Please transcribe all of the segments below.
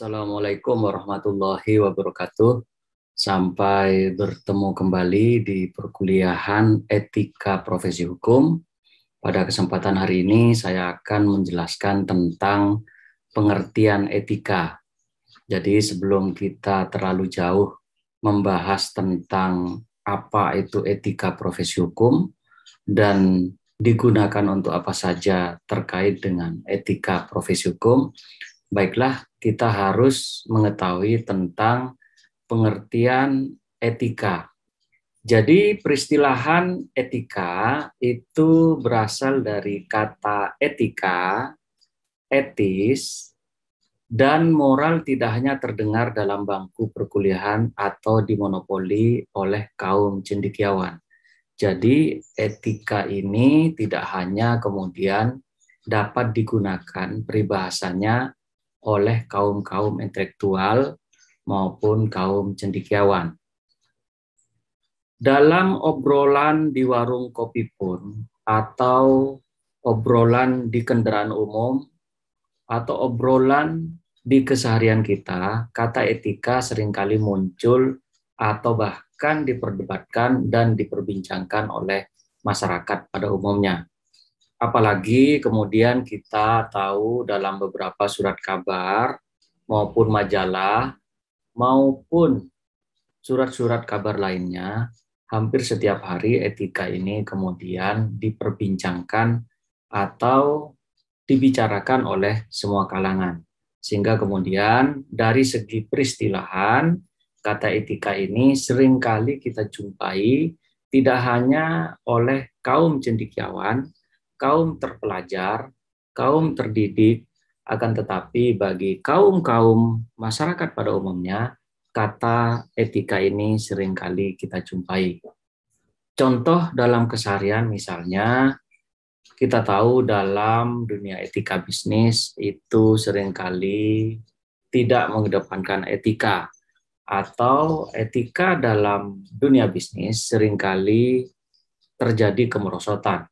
Assalamualaikum warahmatullahi wabarakatuh. Sampai bertemu kembali di perkuliahan Etika Profesi Hukum. Pada kesempatan hari ini saya akan menjelaskan tentang pengertian etika. Jadi sebelum kita terlalu jauh membahas tentang apa itu etika profesi hukum dan digunakan untuk apa saja terkait dengan etika profesi hukum, baiklah, kita harus mengetahui tentang pengertian etika. Jadi peristilahan etika itu berasal dari kata etika, etis, dan moral tidak hanya terdengar dalam bangku perkuliahan atau dimonopoli oleh kaum cendekiawan. Jadi etika ini tidak hanya kemudian dapat digunakan peribahasanya oleh kaum-kaum intelektual maupun kaum cendekiawan. Dalam obrolan di warung kopi pun, atau obrolan di kendaraan umum, atau obrolan di keseharian kita, kata etika seringkali muncul atau bahkan diperdebatkan dan diperbincangkan oleh masyarakat pada umumnya. Apalagi kemudian kita tahu dalam beberapa surat kabar maupun majalah maupun surat-surat kabar lainnya, hampir setiap hari etika ini kemudian diperbincangkan atau dibicarakan oleh semua kalangan. Sehingga kemudian dari segi peristilahan, kata etika ini seringkali kita jumpai tidak hanya oleh kaum cendekiawan, kaum terpelajar, kaum terdidik, akan tetapi bagi kaum-kaum masyarakat pada umumnya, kata etika ini seringkali kita jumpai. Contoh dalam keseharian misalnya, kita tahu dalam dunia etika bisnis itu seringkali tidak mengedepankan etika, atau etika dalam dunia bisnis seringkali terjadi kemerosotan.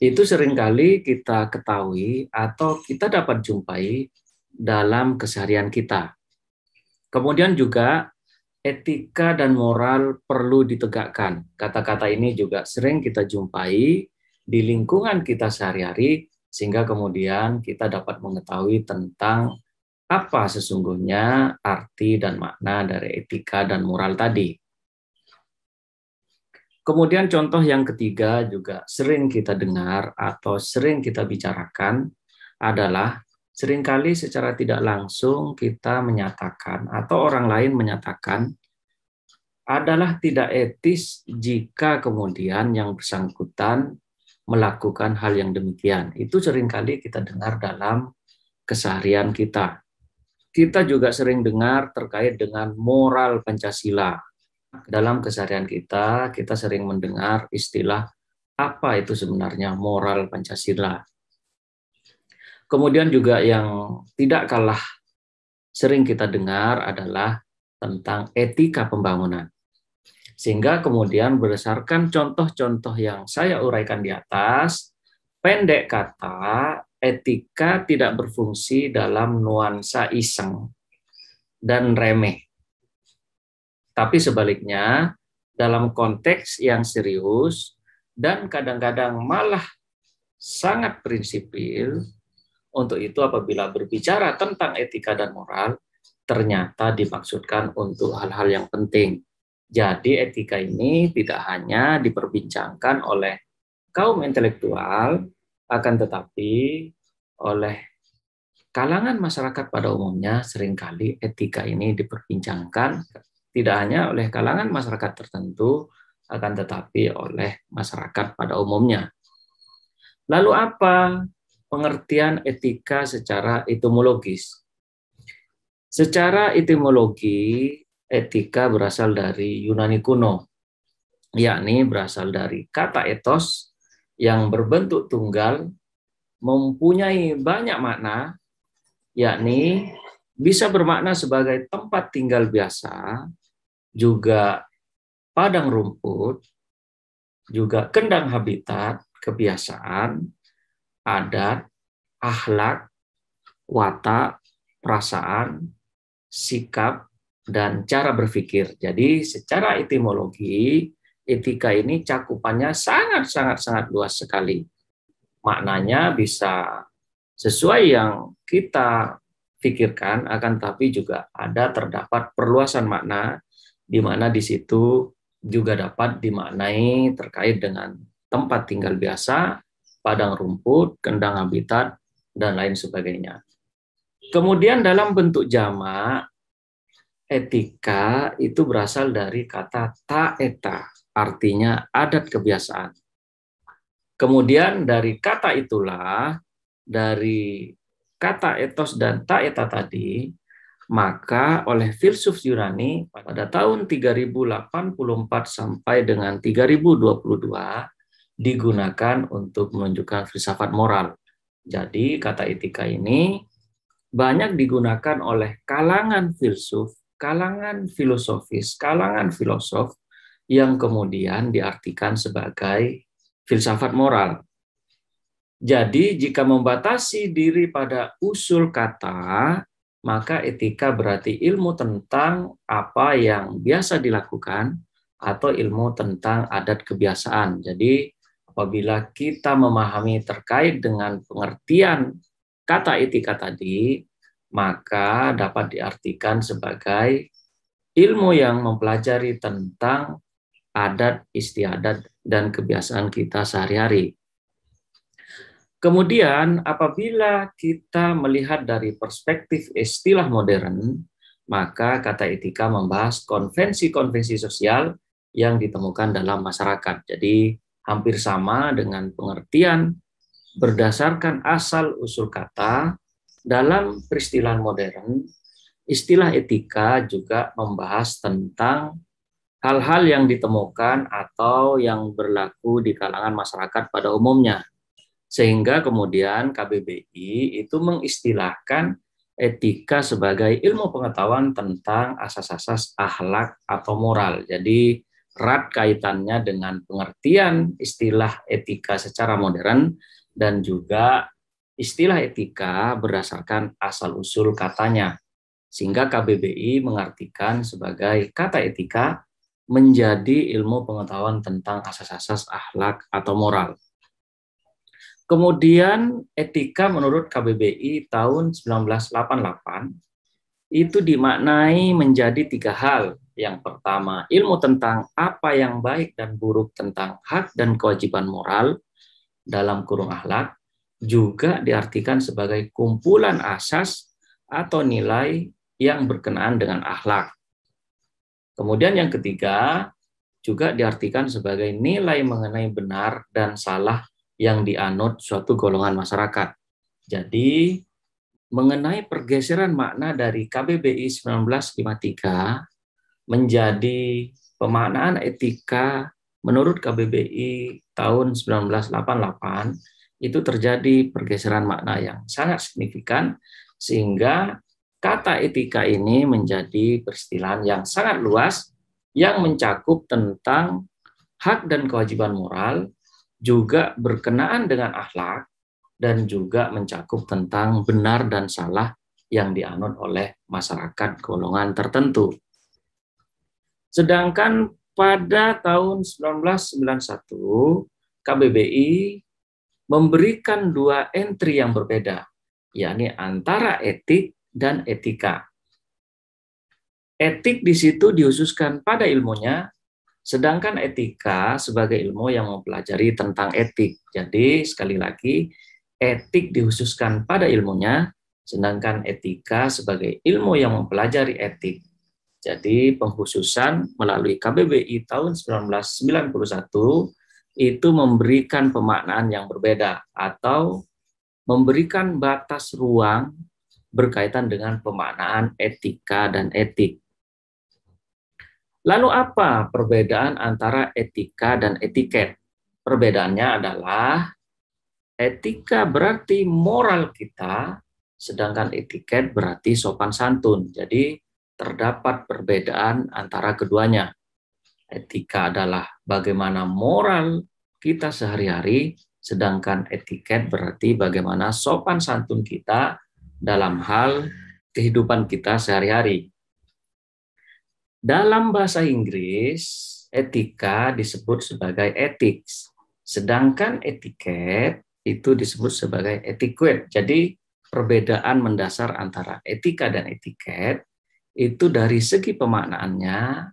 Itu seringkali kita ketahui atau kita dapat jumpai dalam keseharian kita. Kemudian juga etika dan moral perlu ditegakkan. Kata-kata ini juga sering kita jumpai di lingkungan kita sehari-hari, sehingga kemudian kita dapat mengetahui tentang apa sesungguhnya arti dan makna dari etika dan moral tadi. Kemudian contoh yang ketiga juga sering kita dengar atau sering kita bicarakan adalah seringkali secara tidak langsung kita menyatakan atau orang lain menyatakan adalah tidak etis jika kemudian yang bersangkutan melakukan hal yang demikian. Itu seringkali kita dengar dalam keseharian kita. Kita juga sering dengar terkait dengan moral Pancasila. Dalam keseharian kita sering mendengar istilah apa itu sebenarnya moral Pancasila. Kemudian juga yang tidak kalah sering kita dengar adalah tentang etika pembangunan. Sehingga kemudian berdasarkan contoh-contoh yang saya uraikan di atas, pendek kata, etika tidak berfungsi dalam nuansa iseng dan remeh. Tapi sebaliknya, dalam konteks yang serius dan kadang-kadang malah sangat prinsipil, untuk itu apabila berbicara tentang etika dan moral, ternyata dimaksudkan untuk hal-hal yang penting. Jadi etika ini tidak hanya diperbincangkan oleh kaum intelektual, akan tetapi oleh kalangan masyarakat pada umumnya seringkali etika ini diperbincangkan tidak hanya oleh kalangan masyarakat tertentu, akan tetapi oleh masyarakat pada umumnya. Lalu apa pengertian etika secara etimologis? Secara etimologi, etika berasal dari Yunani kuno, yakni berasal dari kata ethos yang berbentuk tunggal, mempunyai banyak makna, yakni bisa bermakna sebagai tempat tinggal biasa, juga padang rumput, juga kendang habitat, kebiasaan, adat, akhlak, watak, perasaan, sikap, dan cara berpikir. Jadi secara etimologi, etika ini cakupannya sangat luas sekali. Maknanya bisa sesuai yang kita pikirkan, akan tapi juga terdapat perluasan makna, di mana di situ juga dapat dimaknai terkait dengan tempat tinggal biasa, padang rumput, kandang habitat, dan lain sebagainya. Kemudian dalam bentuk jamak, etika itu berasal dari kata taeta, artinya adat kebiasaan. Kemudian dari kata itulah, dari kata etos dan taeta tadi, maka oleh filsuf Yunani pada tahun 3084 sampai dengan 3022 digunakan untuk menunjukkan filsafat moral. Jadi kata etika ini banyak digunakan oleh kalangan filsuf, kalangan filosofis, kalangan filosof yang kemudian diartikan sebagai filsafat moral. Jadi jika membatasi diri pada usul kata, maka etika berarti ilmu tentang apa yang biasa dilakukan atau ilmu tentang adat kebiasaan. Jadi apabila kita memahami terkait dengan pengertian kata etika tadi, maka dapat diartikan sebagai ilmu yang mempelajari tentang adat, istiadat, dan kebiasaan kita sehari-hari. Kemudian apabila kita melihat dari perspektif istilah modern, maka kata etika membahas konvensi-konvensi sosial yang ditemukan dalam masyarakat. Jadi hampir sama dengan pengertian berdasarkan asal-usul kata. Dalam peristilahan modern, istilah etika juga membahas tentang hal-hal yang ditemukan atau yang berlaku di kalangan masyarakat pada umumnya. Sehingga kemudian KBBI itu mengistilahkan etika sebagai ilmu pengetahuan tentang asas-asas akhlak atau moral. Jadi erat kaitannya dengan pengertian istilah etika secara modern dan juga istilah etika berdasarkan asal-usul katanya. Sehingga KBBI mengartikan sebagai kata etika menjadi ilmu pengetahuan tentang asas-asas akhlak atau moral. Kemudian etika menurut KBBI tahun 1988 itu dimaknai menjadi 3 hal. Yang pertama, ilmu tentang apa yang baik dan buruk tentang hak dan kewajiban moral dalam kurung akhlak, juga diartikan sebagai kumpulan asas atau nilai yang berkenaan dengan akhlak. Kemudian yang ketiga, juga diartikan sebagai nilai mengenai benar dan salah yang dianut suatu golongan masyarakat. Jadi, mengenai pergeseran makna dari KBBI 1953 menjadi pemaknaan etika menurut KBBI tahun 1988, itu terjadi pergeseran makna yang sangat signifikan, sehingga kata etika ini menjadi peristilahan yang sangat luas yang mencakup tentang hak dan kewajiban moral, juga berkenaan dengan akhlak, dan juga mencakup tentang benar dan salah yang dianut oleh masyarakat golongan tertentu. Sedangkan pada tahun 1991, KBBI memberikan 2 entry yang berbeda, yakni antara etik dan etika. Etik di situ dikhususkan pada ilmunya, sedangkan etika sebagai ilmu yang mempelajari tentang etik. Jadi sekali lagi, etik dikhususkan pada ilmunya, sedangkan etika sebagai ilmu yang mempelajari etik. Jadi pengkhususan melalui KBBI tahun 1991 itu memberikan pemaknaan yang berbeda atau memberikan batas ruang berkaitan dengan pemaknaan etika dan etik. Lalu apa perbedaan antara etika dan etiket? Perbedaannya adalah etika berarti moral kita, sedangkan etiket berarti sopan santun. Jadi terdapat perbedaan antara keduanya. Etika adalah bagaimana moral kita sehari-hari, sedangkan etiket berarti bagaimana sopan santun kita dalam hal kehidupan kita sehari-hari. Dalam bahasa Inggris, etika disebut sebagai ethics, sedangkan etiket itu disebut sebagai etiquette. Jadi perbedaan mendasar antara etika dan etiket itu dari segi pemaknaannya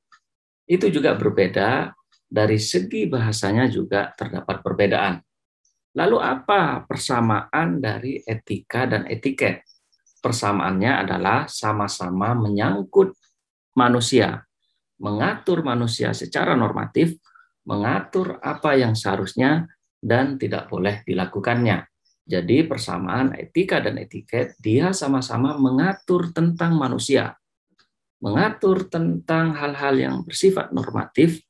itu juga berbeda, dari segi bahasanya juga terdapat perbedaan. Lalu apa persamaan dari etika dan etiket? Persamaannya adalah sama-sama menyangkut manusia, mengatur manusia secara normatif, mengatur apa yang seharusnya dan tidak boleh dilakukannya. Jadi persamaan etika dan etiket, dia sama-sama mengatur tentang manusia, mengatur tentang hal-hal yang bersifat normatif,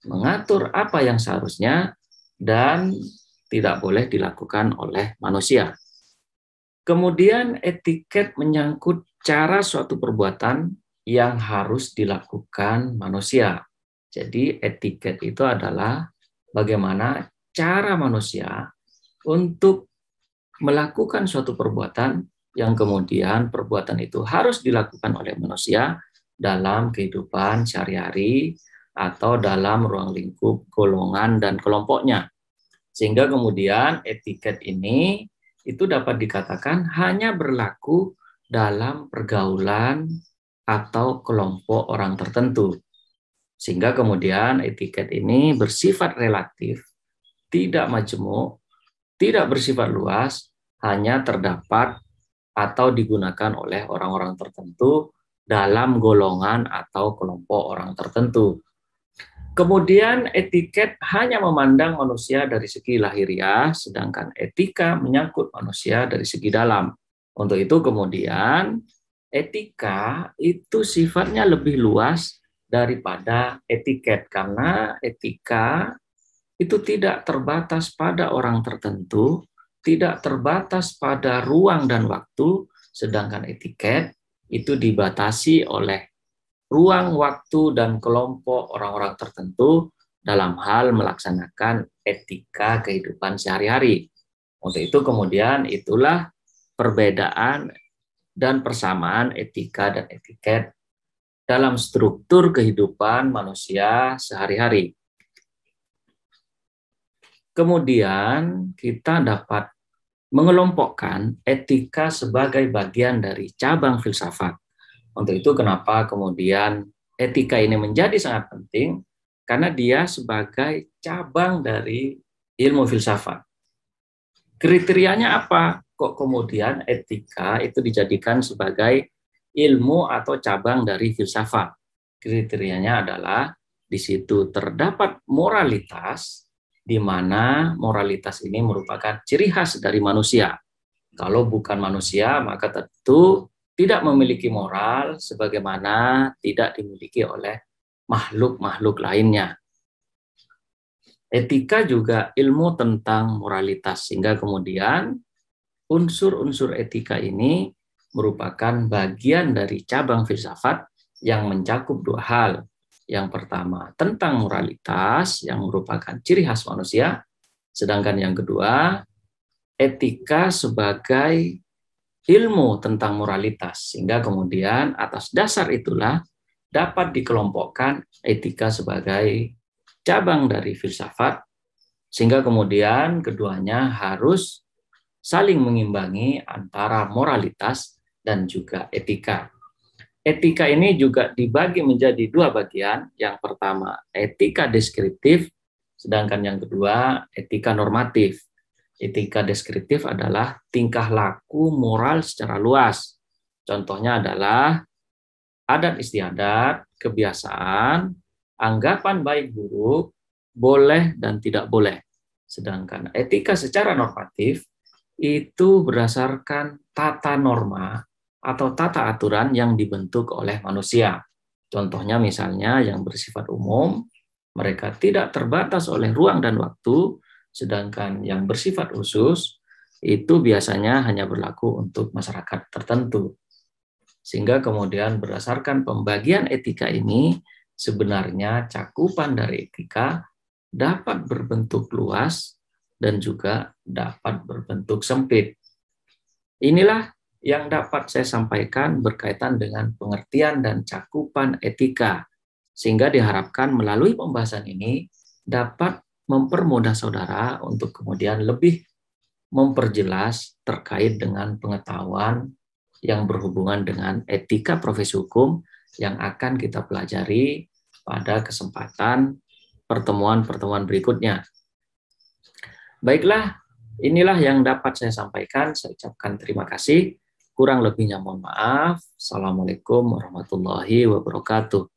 mengatur apa yang seharusnya dan tidak boleh dilakukan oleh manusia. Kemudian etiket menyangkut cara suatu perbuatan yang harus dilakukan manusia. Jadi etiket itu adalah bagaimana cara manusia untuk melakukan suatu perbuatan yang kemudian perbuatan itu harus dilakukan oleh manusia dalam kehidupan sehari-hari atau dalam ruang lingkup golongan dan kelompoknya. Sehingga kemudian etiket ini itu dapat dikatakan hanya berlaku dalam pergaulan atau kelompok orang tertentu. Sehingga kemudian etiket ini bersifat relatif, tidak majemuk, tidak bersifat luas, hanya terdapat atau digunakan oleh orang-orang tertentu dalam golongan atau kelompok orang tertentu. Kemudian etiket hanya memandang manusia dari segi lahiriah, sedangkan etika menyangkut manusia dari segi dalam. Untuk itu kemudian etika itu sifatnya lebih luas daripada etiket, karena etika itu tidak terbatas pada orang tertentu, tidak terbatas pada ruang dan waktu, sedangkan etiket itu dibatasi oleh ruang, waktu, dan kelompok orang-orang tertentu dalam hal melaksanakan etika kehidupan sehari-hari. Untuk itu kemudian itulah perbedaan dan persamaan etika dan etiket dalam struktur kehidupan manusia sehari-hari. Kemudian kita dapat mengelompokkan etika sebagai bagian dari cabang filsafat. Untuk itu kenapa kemudian etika ini menjadi sangat penting, karena dia sebagai cabang dari ilmu filsafat. Kriterianya apa? Kok kemudian etika itu dijadikan sebagai ilmu atau cabang dari filsafat? Kriterianya adalah di situ terdapat moralitas, di mana moralitas ini merupakan ciri khas dari manusia. Kalau bukan manusia, maka tentu tidak memiliki moral sebagaimana tidak dimiliki oleh makhluk-makhluk lainnya. Etika juga ilmu tentang moralitas, sehingga kemudian unsur-unsur etika ini merupakan bagian dari cabang filsafat yang mencakup dua hal. Yang pertama, tentang moralitas yang merupakan ciri khas manusia, sedangkan yang kedua, etika sebagai ilmu tentang moralitas, sehingga kemudian atas dasar itulah dapat dikelompokkan etika sebagai cabang dari filsafat, sehingga kemudian keduanya harus saling mengimbangi antara moralitas dan juga etika. Etika ini juga dibagi menjadi dua bagian. Yang pertama, etika deskriptif, sedangkan yang kedua, etika normatif. Etika deskriptif adalah tingkah laku moral secara luas. Contohnya adalah adat istiadat, kebiasaan, anggapan baik buruk, boleh dan tidak boleh. Sedangkan etika secara normatif itu berdasarkan tata norma atau tata aturan yang dibentuk oleh manusia. Contohnya misalnya yang bersifat umum, mereka tidak terbatas oleh ruang dan waktu, sedangkan yang bersifat khusus itu biasanya hanya berlaku untuk masyarakat tertentu. Sehingga kemudian berdasarkan pembagian etika ini, sebenarnya cakupan dari etika dapat berbentuk luas dan juga dapat berbentuk sempit. Inilah yang dapat saya sampaikan berkaitan dengan pengertian dan cakupan etika, sehingga diharapkan melalui pembahasan ini dapat mempermudah saudara untuk kemudian lebih memperjelas terkait dengan pengetahuan yang berhubungan dengan etika profesi hukum yang akan kita pelajari pada kesempatan pertemuan-pertemuan berikutnya. Baiklah, inilah yang dapat saya sampaikan. Saya ucapkan terima kasih. Kurang lebihnya mohon maaf. Assalamualaikum warahmatullahi wabarakatuh.